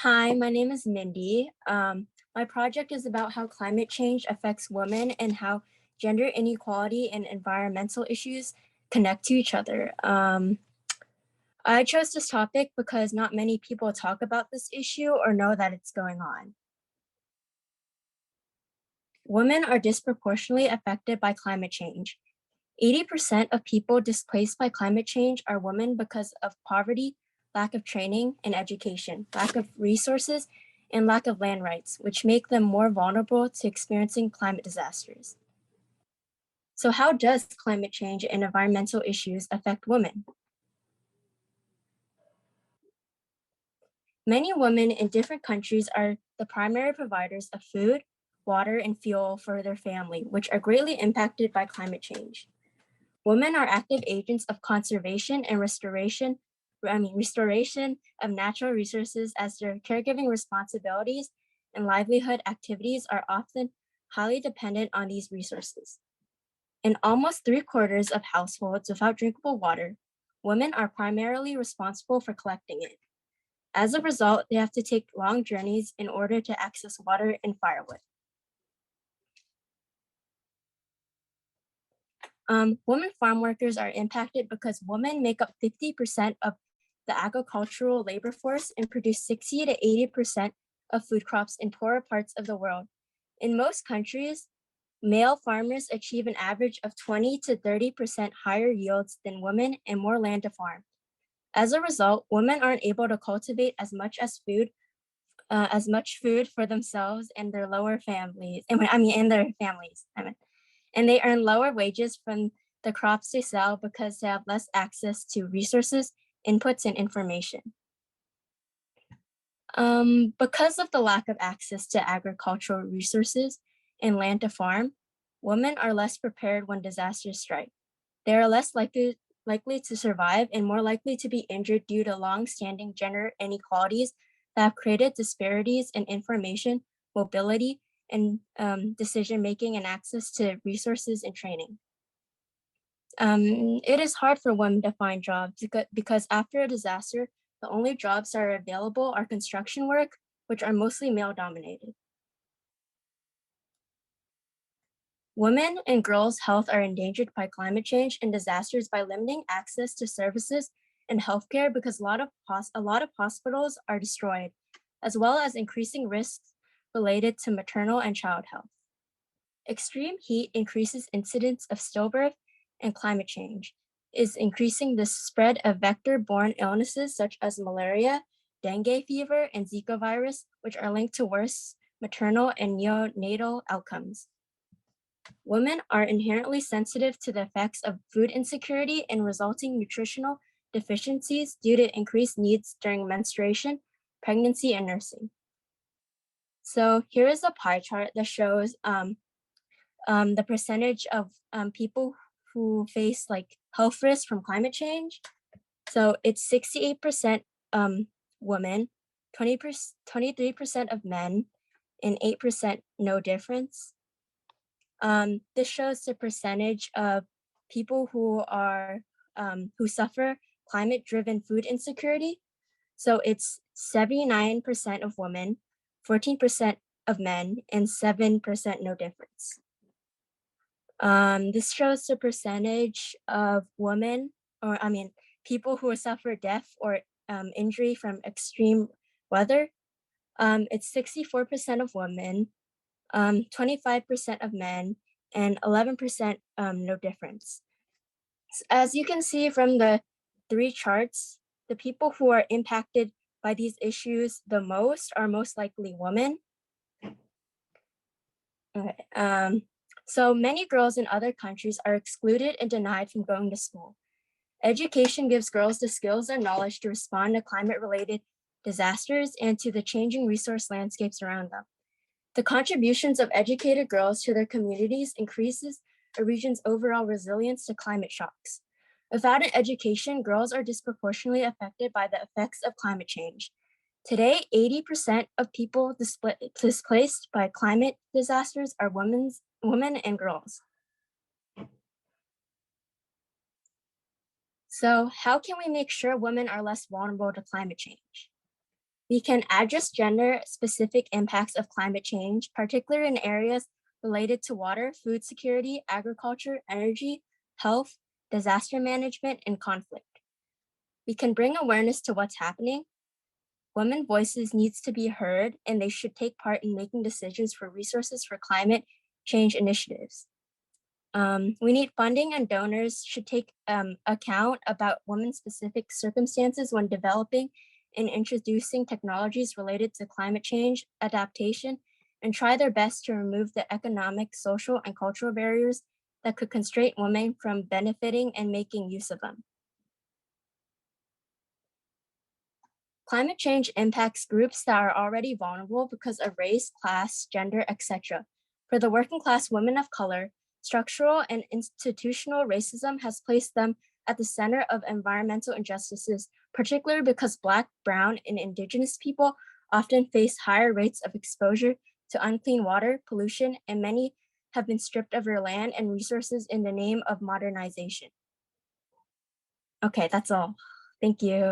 Hi, my name is Mindy. My project is about how climate change affects women and how gender inequality and environmental issues connect to each other. I chose this topic because not many people talk about this issue or know that it's going on. Women are disproportionately affected by climate change. 80% of people displaced by climate change are women because of poverty, lack of training and education, lack of resources, and lack of land rights, which make them more vulnerable to experiencing climate disasters. So, how does climate change and environmental issues affect women? Many women in different countries are the primary providers of food, water, and fuel for their family, which are greatly impacted by climate change. Women are active agents of conservation and restoration of natural resources as their caregiving responsibilities and livelihood activities are often highly dependent on these resources. In almost three-quarters of households without drinkable water, women are primarily responsible for collecting it. As a result, they have to take long journeys in order to access water and firewood. Women farm workers are impacted because women make up 50% of the agricultural labor force and produce 60 to 80% of food crops in poorer parts of the world. In most countries, male farmers achieve an average of 20 to 30% higher yields than women and more land to farm. As a result, women aren't able to cultivate as much food for themselves and their lower families, and their families. And they earn lower wages from the crops they sell because they have less access to resources, inputs, and information. Because of the lack of access to agricultural resources and land to farm, women are less prepared when disasters strike. They are less likely to survive and more likely to be injured due to long-standing gender inequalities that have created disparities in information, mobility, and decision-making and access to resources and training. It is hard for women to find jobs because after a disaster, the only jobs that are available are construction work, which are mostly male dominated. Women and girls' health are endangered by climate change and disasters by limiting access to services and healthcare because a lot of hospitals are destroyed, as well as increasing risks related to maternal and child health. Extreme heat increases incidence of stillbirth and climate change is increasing the spread of vector-borne illnesses such as malaria, dengue fever, and Zika virus, which are linked to worse maternal and neonatal outcomes. Women are inherently sensitive to the effects of food insecurity and resulting nutritional deficiencies due to increased needs during menstruation, pregnancy, and nursing. So here is a pie chart that shows the percentage of people who face like health risks from climate change. So it's 68% women, 23% of men, and 8% no difference. This shows the percentage of people who suffer climate-driven food insecurity. So it's 79% of women, 14% of men, and 7% no difference. This shows the percentage of women, people who suffer death or injury from extreme weather. It's 64% of women, 25% of men, and 11% no difference. As you can see from the three charts, the people who are impacted by these issues the most are most likely women. Okay. So many girls in other countries are excluded and denied from going to school. Education gives girls the skills and knowledge to respond to climate-related disasters and to the changing resource landscapes around them. The contributions of educated girls to their communities increases a region's overall resilience to climate shocks. Without an education, girls are disproportionately affected by the effects of climate change. Today, 80% of people displaced by climate disasters are women and girls. So how can we make sure women are less vulnerable to climate change? We can address gender-specific impacts of climate change, particularly in areas related to water, food security, agriculture, energy, health, disaster management, and conflict. We can bring awareness to what's happening. Women voices needs to be heard, and they should take part in making decisions for resources for climate change initiatives. We need funding, and donors should take account about women specific circumstances when developing and introducing technologies related to climate change adaptation, and try their best to remove the economic, social, and cultural barriers that could constrain women from benefiting and making use of them. Climate change impacts groups that are already vulnerable because of race, class, gender, etc. For the working class women of color, structural and institutional racism has placed them at the center of environmental injustices, particularly because Black, Brown, and Indigenous people often face higher rates of exposure to unclean water, pollution, and many have been stripped of their land and resources in the name of modernization. Okay, that's all. Thank you.